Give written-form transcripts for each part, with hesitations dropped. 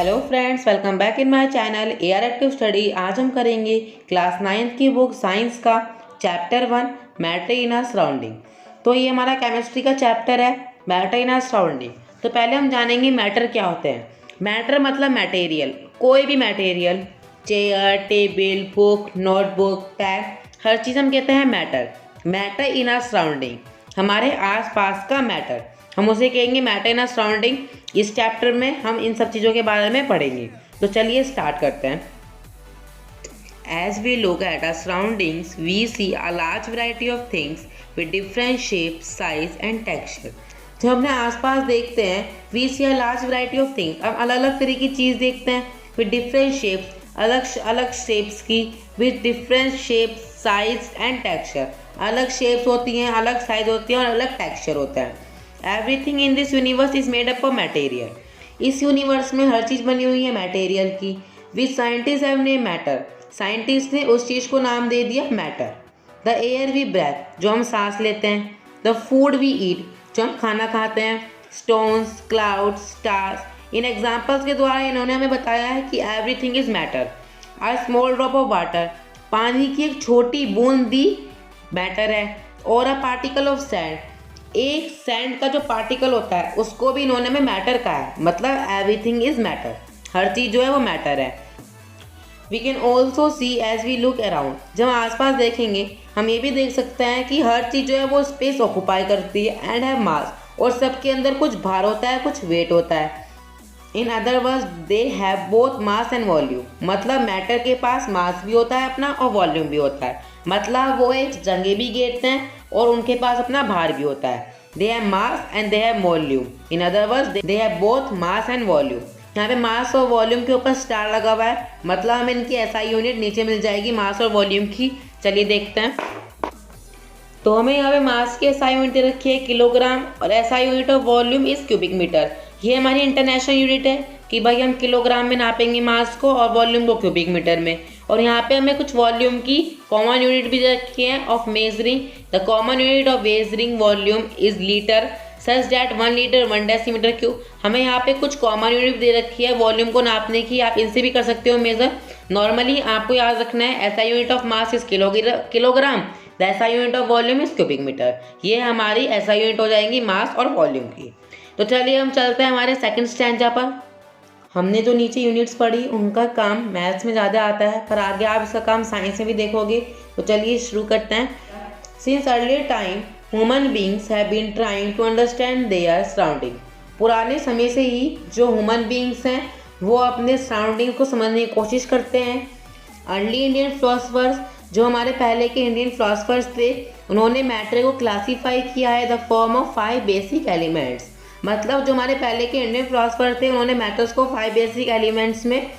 Hello friends, welcome back in my channel AR active study. आज हम करेंगे class 9th की बुक साइंस का chapter 1 matter in our surrounding. तो ये हमारा केमिस्ट्री का चैप्टर है मैटर इन आवर सराउंडिंग। तो पहले हम जानेंगे मैटर क्या होते हैं। मैटर मतलब मटेरियल, कोई भी material, chair, table, book, notebook, pen, हर चीज़ हम कहते हैं matter. Matter in our surrounding, हमारे आसपास का मैटर, हम उसे कहेंगे मैटर इन आवर सराउंडिंग। इस चैप्टर में हम इन सब चीज़ों के बारे में पढ़ेंगे। तो चलिए स्टार्ट करते हैं। As we look at our surroundings, we see a large variety of things with different shapes, size and texture. जब अपने आसपास देखते हैं, we see a large variety of things, हम अलग अलग तरह की चीज़ देखते हैं with different shapes, अलग अलग shapes की, with different shapes, size and texture, अलग shapes होती हैं, अलग size होती हैं और अलग texture होता है। Everything in this universe is made up of material. इस यूनिवर्स में हर चीज़ बनी हुई है मटेरियल की। Which scientist have name matter, scientist ने उस चीज़ को नाम दे दिया matter. The air we breathe, जो हम सांस लेते हैं। द फूड वी ईट, जो हम खाना खाते हैं। Stones, clouds, stars. इन एग्जाम्पल्स के द्वारा इन्होंने हमें बताया है कि everything is matter. A small drop of water, पानी की एक छोटी बूंद भी मैटर है। और अ पार्टिकल ऑफ सैंड, एक सैंड का जो पार्टिकल होता है उसको भी इन्होंने में मैटर कहा है। मतलब एवरीथिंग इज मैटर, हर चीज़ जो है वो मैटर है। We can also see as we look around, जब हम आसपास देखेंगे हम ये भी देख सकते हैं कि हर चीज़ जो है वो स्पेस ऑक्यूपाई करती है एंड हैव मास, और सबके अंदर कुछ भार होता है, कुछ वेट होता है। In other words they have both mass and volume, मतलब मैटर के पास मास भी होता है अपना और वॉल्यूम भी होता है। मतलब वो एक जगह भी घेरते हैं और उनके पास अपना भार भी होता है। They have mass and they have volume. In other words they have both mass and volume. यहाँ पे मास और वॉल्यूम के ऊपर स्टार लगा हुआ है, मतलब हमें इनकी SI यूनिट नीचे मिल जाएगी मास और वॉल्यूम की। चलिए देखते हैं। तो हमें यहाँ पे मास की SI यूनिट रखी है किलोग्राम और SI unit of volume is cubic metre. ये हमारी इंटरनेशनल यूनिट है कि भाई हम किलोग्राम में नापेंगे मास को और वॉल्यूम को क्यूबिक मीटर में। और यहाँ पे हमें कुछ वॉल्यूम की कॉमन यूनिट भी रखी है of measuring. The common unit of measuring volume is litre such that 1 litre 1 decimetre cube. हमें यहाँ पे कुछ कॉमन यूनिट दे रखी है वॉल्यूम को नापने की, आप इनसे भी कर सकते हो मेजर। नॉर्मली आपको याद रखना है SI unit of mass is kilogram, the SI unit of volume is cubic metre. ये हमारी SI यूनिट हो जाएंगी मास और वॉल्यूम की। तो चलिए हम चलते हैं हमारे सेकंड स्टैंजा पर। हमने जो नीचे यूनिट्स पढ़ी उनका काम मैथ्स में ज़्यादा आता है, पर आगे आप इसका काम साइंस में भी देखोगे। तो चलिए शुरू करते हैं। Since earlier time human beings have been trying to understand their surrounding. पुराने समय से ही जो ह्यूमन बींग्स हैं वो अपने सराउंडिंग को समझने की कोशिश करते हैं। अर्ली इंडियन फिलोसफर्स, जो हमारे पहले के इंडियन फिलोसफर्स थे, उन्होंने मैटर को क्लासीफाई किया है the form of 5 basic elements. मतलब जो हमारे पहले के इंडियन फिलोसफर थे उन्होंने मैटर्स को 5 बेसिक एलिमेंट्स में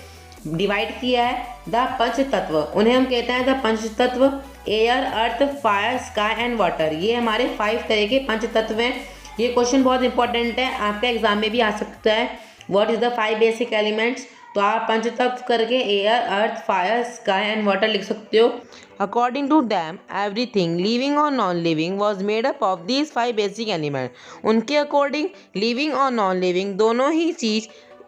डिवाइड किया है। द पंच तत्व, उन्हें हम कहते हैं द पंच तत्व। Air, earth, fire, sky and water, ये हमारे 5 तरह के पंच तत्व हैं। ये क्वेश्चन बहुत इंपॉर्टेंट है, आपका एग्जाम में भी आ सकता है। What is the 5 basic elements, तो आप पंच तत्व करके air, earth, fire, sky and water लिख सकते हो। According to them everything living और non living was made up of these 5 basic element. उनके अकॉर्डिंग लिविंग और नॉन लिविंग दोनों ही चीज़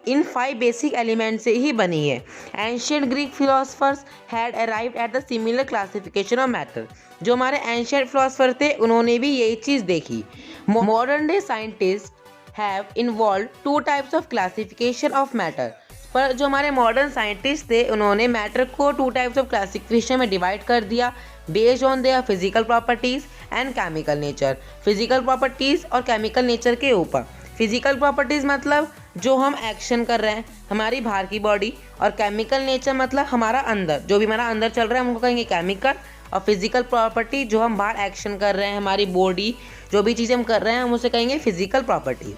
इन 5 बेसिक एलिमेंट से ही बनी है। Ancient Greek philosophers had arrived at the similar classification of matter. जो हमारे एंशियंट फिलोसफर थे उन्होंने भी यही चीज़ देखी। Modern day scientist have involve 2 types of classification of matter. पर जो हमारे मॉडर्न साइंटिस्ट थे उन्होंने मैटर को 2 टाइप्स ऑफ क्लासिफिकेशन में डिवाइड कर दिया based on their physical properties and chemical nature. Physical properties और केमिकल नेचर के ऊपर। फिजिकल प्रॉपर्टीज़ मतलब जो हम एक्शन कर रहे हैं, हमारी बाहर की बॉडी, और केमिकल नेचर मतलब हमारा अंदर, जो भी हमारा अंदर चल रहा है हमको कहेंगे केमिकल। और फिजिकल प्रॉपर्टी जो हम बाहर एक्शन कर रहे हैं, हमारी बॉडी, जो भी चीज़ें हम कर रहे हैं हम उसे कहेंगे physical property.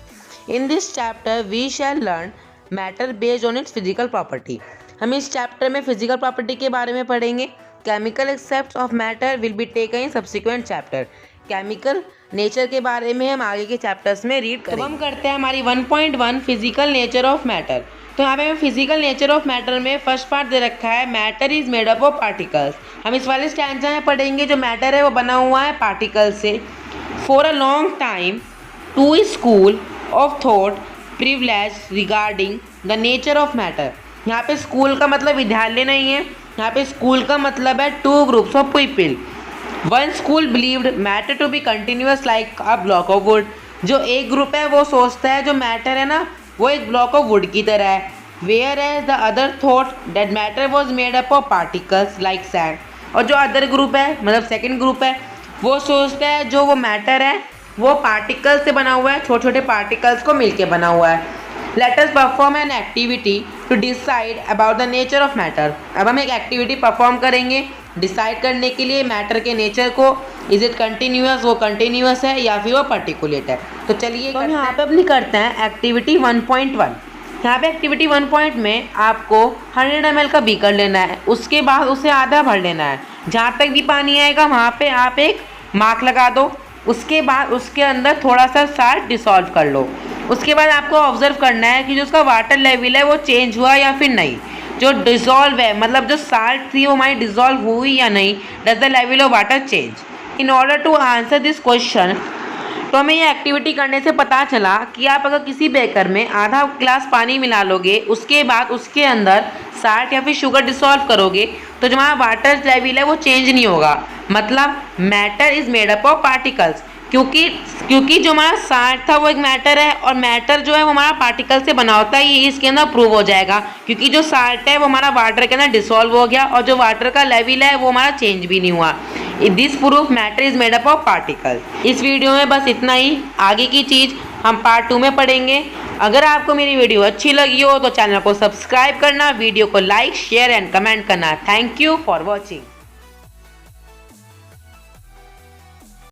In this chapter we shall learn matter based on its physical property. हम इस चैप्टर में फिजिकल प्रॉपर्टी के बारे में पढ़ेंगे। Chemical except of matter will be taken in subsequent chapter. Chemical nature के बारे में हम आगे के चैप्टर्स में रीड करेंगे। तो हम करते हैं हमारी 1.1 फिजिकल नेचर ऑफ मैटर। तो यहाँ पे हमें फिजिकल नेचर ऑफ मैटर में फर्स्ट पार्ट दे रखा है matter is made up of particles. हम इस वाले स्टैंजा में पढ़ेंगे जो मैटर है वो बना हुआ है पार्टिकल से। For a long time two school of thought prevailed regarding the nature of matter. यहाँ पे स्कूल का मतलब विद्यालय नहीं है, यहाँ पे स्कूल का मतलब है two groups of people. One school believed matter to be continuous like a block of wood. जो एक ग्रुप है वो सोचता है जो मैटर है ना वो एक ब्लॉक ऑफ वुड की तरह है। Whereas the other thought that matter was made up of particles like sand. और जो अदर ग्रुप है मतलब सेकेंड ग्रुप है वो सोचता है जो वो मैटर है वो पार्टिकल्स से बना हुआ है, छोटे छोटे पार्टिकल्स को मिलके बना हुआ है। Let us perform an activity to decide about the nature of matter. अब हम एक एक्टिविटी परफॉर्म करेंगे डिसाइड करने के लिए मैटर के नेचर को। इज इट कंटिन्यूअस, वो कंटिन्यूअस है या फिर वो पर्टिकुलेट है। तो चलिए हम यहाँ पे अपनी करते हैं एक्टिविटी 1.1। यहाँ पे एक्टिविटी 1 में आपको 100 ml का बीकर लेना है, उसके बाद उसे आधा भर लेना है। जहाँ तक भी पानी आएगा वहाँ पे आप एक मार्क लगा दो। उसके बाद उसके अंदर थोड़ा सा साल्ट डिसॉल्व कर लो। उसके बाद आपको ऑब्जर्व करना है कि जो उसका वाटर लेवल है वो चेंज हुआ या फिर नहीं। जो डिज़ोल्व है मतलब जो साल्ट थी वो हमारी डिज़ोल्व हुई या नहीं, does the level of water change. In order to answer this question, तो हमें ये एक्टिविटी करने से पता चला कि आप अगर किसी बेकर में आधा ग्लास पानी मिला लोगे, उसके बाद उसके अंदर साल्ट या फिर शुगर डिसॉल्व करोगे तो जो हमारा वाटर लेवल है वो चेंज नहीं होगा। मतलब matter is made up of particles, क्योंकि जो हमारा साल्ट था वो एक मैटर है और मैटर जो है वो हमारा पार्टिकल से बना होता है। ये इसके अंदर प्रूव हो जाएगा क्योंकि जो साल्ट है वो हमारा वाटर के अंदर डिसॉल्व हो गया और जो वाटर का लेवल है वो हमारा चेंज भी नहीं हुआ। This proof matter is made up of particle. इस वीडियो में बस इतना ही, आगे की चीज़ हम पार्ट 2 में पढ़ेंगे। अगर आपको मेरी वीडियो अच्छी लगी हो तो चैनल को सब्सक्राइब करना, वीडियो को लाइक शेयर एंड कमेंट करना। Thank you for watching.